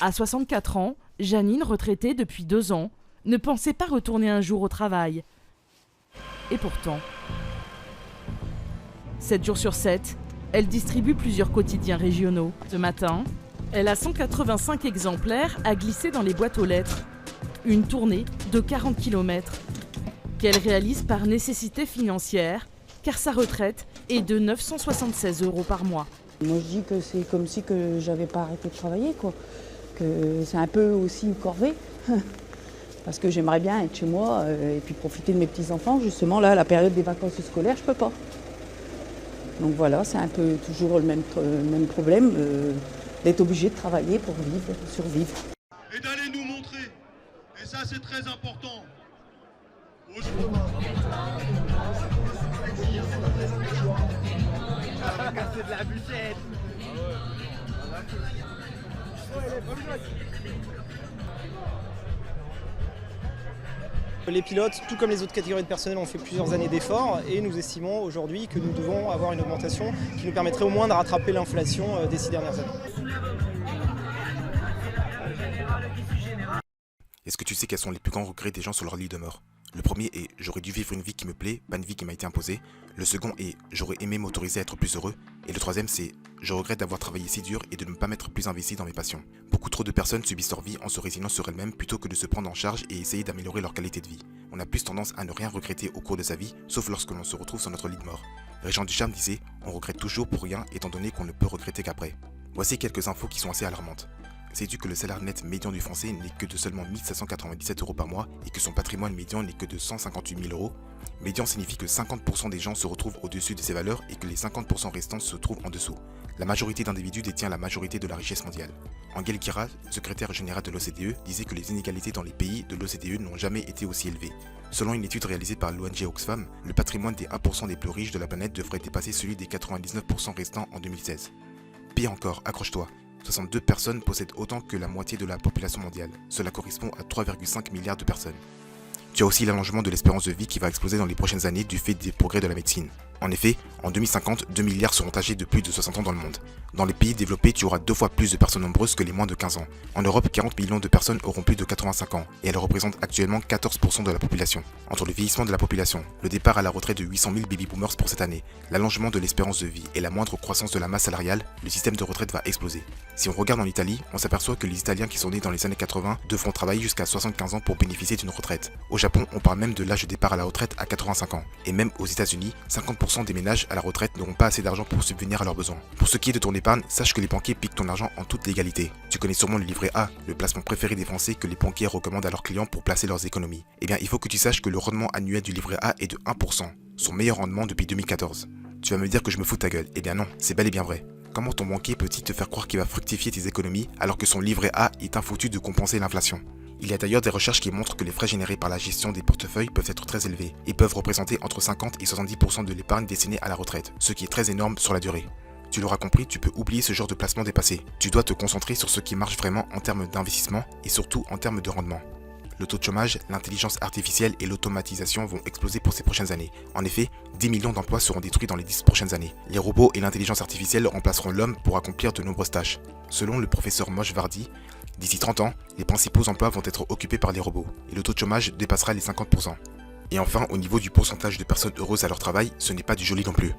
À 64 ans, Janine, retraitée depuis 2 ans, ne pensait pas retourner un jour au travail. Et pourtant, 7 jours sur 7, elle distribue plusieurs quotidiens régionaux. Ce matin, elle a 185 exemplaires à glisser dans les boîtes aux lettres. Une tournée de 40 km qu'elle réalise par nécessité financière, car sa retraite est de 976 € par mois. Moi je dis que c'est comme si que j'avais pas arrêté de travailler, quoi. Que c'est un peu aussi une corvée. Parce que j'aimerais bien être chez moi et puis profiter de mes petits-enfants. Justement, là, la période des vacances scolaires, je peux pas. Donc voilà, c'est un peu toujours le même problème d'être obligé de travailler pour vivre, survivre. Et d'aller nous montrer. Et ça, c'est très important. Ça va casser de la bûchette. Les pilotes, tout comme les autres catégories de personnel, ont fait plusieurs années d'efforts et nous estimons aujourd'hui que nous devons avoir une augmentation qui nous permettrait au moins de rattraper l'inflation des 6 dernières années. Est-ce que tu sais quels sont les plus grands regrets des gens sur leur lit de mort? Le premier est « j'aurais dû vivre une vie qui me plaît, pas une vie qui m'a été imposée ». Le second est « j'aurais aimé m'autoriser à être plus heureux ». Et le troisième c'est « je regrette d'avoir travaillé si dur et de ne pas m'être plus investi dans mes passions ». Beaucoup trop de personnes subissent leur vie en se résignant sur elles-mêmes plutôt que de se prendre en charge et essayer d'améliorer leur qualité de vie. On a plus tendance à ne rien regretter au cours de sa vie, sauf lorsque l'on se retrouve sur notre lit de mort. Régent Ducharme disait « on regrette toujours pour rien étant donné qu'on ne peut regretter qu'après ». Voici quelques infos qui sont assez alarmantes. Sais-tu que le salaire net médian du français n'est que de seulement 1797 € par mois et que son patrimoine médian n'est que de 158 000 €? Médian signifie que 50% des gens se retrouvent au-dessus de ces valeurs et que les 50% restants se trouvent en dessous. La majorité d'individus détient la majorité de la richesse mondiale. Angel Guira, secrétaire général de l'OCDE, disait que les inégalités dans les pays de l'OCDE n'ont jamais été aussi élevées. Selon une étude réalisée par l'ONG Oxfam, le patrimoine des 1% des plus riches de la planète devrait dépasser celui des 99% restants en 2016. Pire encore, accroche-toi. 62 personnes possèdent autant que la moitié de la population mondiale. Cela correspond à 3,5 milliards de personnes. Tu as aussi l'allongement de l'espérance de vie qui va exploser dans les prochaines années du fait des progrès de la médecine. En effet, en 2050, 2 milliards seront âgés de plus de 60 ans dans le monde. Dans les pays développés, tu auras 2 fois plus de personnes nombreuses que les moins de 15 ans. En Europe, 40 millions de personnes auront plus de 85 ans et elles représentent actuellement 14% de la population. Entre le vieillissement de la population, le départ à la retraite de 800 000 baby-boomers pour cette année, l'allongement de l'espérance de vie et la moindre croissance de la masse salariale, le système de retraite va exploser. Si on regarde en Italie, on s'aperçoit que les Italiens qui sont nés dans les années 80 devront travailler jusqu'à 75 ans pour bénéficier d'une retraite. Au Japon, on parle même de l'âge de départ à la retraite à 85 ans. Et même aux États-Unis, 50% des ménages à la retraite n'auront pas assez d'argent pour subvenir à leurs besoins. Pour ce qui est de ton épargne, sache que les banquiers piquent ton argent en toute légalité. Tu connais sûrement le livret A, le placement préféré des Français que les banquiers recommandent à leurs clients pour placer leurs économies. Eh bien, il faut que tu saches que le rendement annuel du livret A est de 1%, son meilleur rendement depuis 2014. Tu vas me dire que je me fous de ta gueule. Eh bien non, c'est bel et bien vrai. Comment ton banquier peut-il te faire croire qu'il va fructifier tes économies alors que son livret A est infoutu de compenser l'inflation? Il y a d'ailleurs des recherches qui montrent que les frais générés par la gestion des portefeuilles peuvent être très élevés et peuvent représenter entre 50 et 70% de l'épargne destinée à la retraite, ce qui est très énorme sur la durée. Tu l'auras compris, tu peux oublier ce genre de placement dépassé. Tu dois te concentrer sur ce qui marche vraiment en termes d'investissement et surtout en termes de rendement. Le taux de chômage, l'intelligence artificielle et l'automatisation vont exploser pour ces prochaines années. En effet, 10 millions d'emplois seront détruits dans les 10 prochaines années. Les robots et l'intelligence artificielle remplaceront l'homme pour accomplir de nombreuses tâches. Selon le professeur Moshe Vardi, d'ici 30 ans, les principaux emplois vont être occupés par les robots et le taux de chômage dépassera les 50%. Et enfin, au niveau du pourcentage de personnes heureuses à leur travail, ce n'est pas du joli non plus.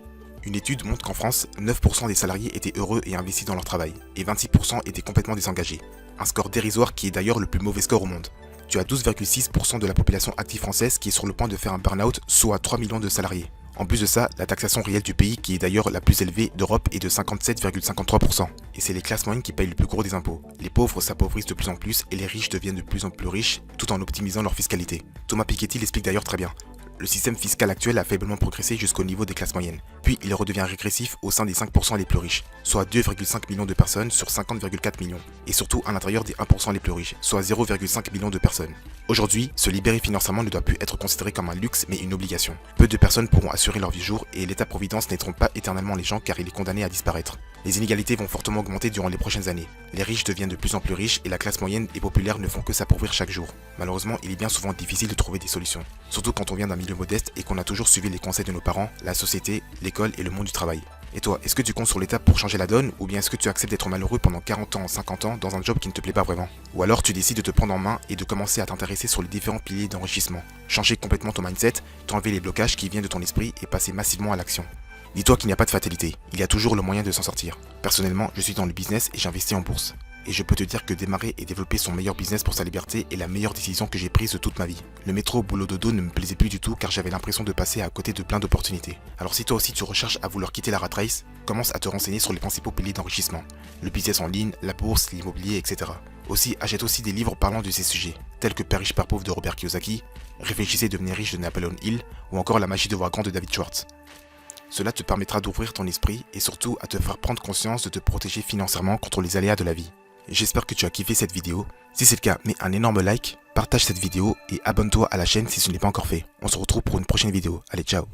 Une étude montre qu'en France, 9% des salariés étaient heureux et investis dans leur travail, et 26% étaient complètement désengagés. Un score dérisoire qui est d'ailleurs le plus mauvais score au monde. Tu as 12,6% de la population active française qui est sur le point de faire un burn-out, soit 3 millions de salariés. En plus de ça, la taxation réelle du pays, qui est d'ailleurs la plus élevée d'Europe, est de 57,53%. Et c'est les classes moyennes qui payent le plus gros des impôts. Les pauvres s'appauvrissent de plus en plus et les riches deviennent de plus en plus riches, tout en optimisant leur fiscalité. Thomas Piketty l'explique d'ailleurs très bien. Le système fiscal actuel a faiblement progressé jusqu'au niveau des classes moyennes. Puis il redevient régressif au sein des 5% les plus riches, soit 2,5 millions de personnes sur 50,4 millions. Et surtout à l'intérieur des 1% les plus riches, soit 0,5 millions de personnes. Aujourd'hui, se libérer financièrement ne doit plus être considéré comme un luxe mais une obligation. Peu de personnes pourront assurer leur vie jour et l'État-providence n'aideront pas éternellement les gens car il est condamné à disparaître. Les inégalités vont fortement augmenter durant les prochaines années. Les riches deviennent de plus en plus riches et la classe moyenne et populaire ne font que s'appauvrir chaque jour. Malheureusement, il est bien souvent difficile de trouver des solutions. Surtout quand on vient d'un milieu modeste et qu'on a toujours suivi les conseils de nos parents, la société, l'école et le monde du travail. Et toi, est-ce que tu comptes sur l'État pour changer la donne, ou bien est-ce que tu acceptes d'être malheureux pendant 40 ans, 50 ans dans un job qui ne te plaît pas vraiment? Ou alors tu décides de te prendre en main et de commencer à t'intéresser sur les différents piliers d'enrichissement, changer complètement ton mindset, t'enlever les blocages qui viennent de ton esprit et passer massivement à l'action. Dis-toi qu'il n'y a pas de fatalité, il y a toujours le moyen de s'en sortir. Personnellement, je suis dans le business et j'investis en bourse. Et je peux te dire que démarrer et développer son meilleur business pour sa liberté est la meilleure décision que j'ai prise de toute ma vie. Le métro boulot dodo ne me plaisait plus du tout car j'avais l'impression de passer à côté de plein d'opportunités. Alors si toi aussi tu recherches à vouloir quitter la rat race, commence à te renseigner sur les principaux piliers d'enrichissement. Le business en ligne, la bourse, l'immobilier, etc. Aussi, achète aussi des livres parlant de ces sujets, tels que Père riche, Père pauvre de Robert Kiyosaki, Réfléchissez et devenez riche de Napoleon Hill, ou encore La magie de voir grand de David Schwartz. Cela te permettra d'ouvrir ton esprit et surtout à te faire prendre conscience de te protéger financièrement contre les aléas de la vie. J'espère que tu as kiffé cette vidéo. Si c'est le cas, mets un énorme like, partage cette vidéo et abonne-toi à la chaîne si ce n'est pas encore fait. On se retrouve pour une prochaine vidéo. Allez, ciao!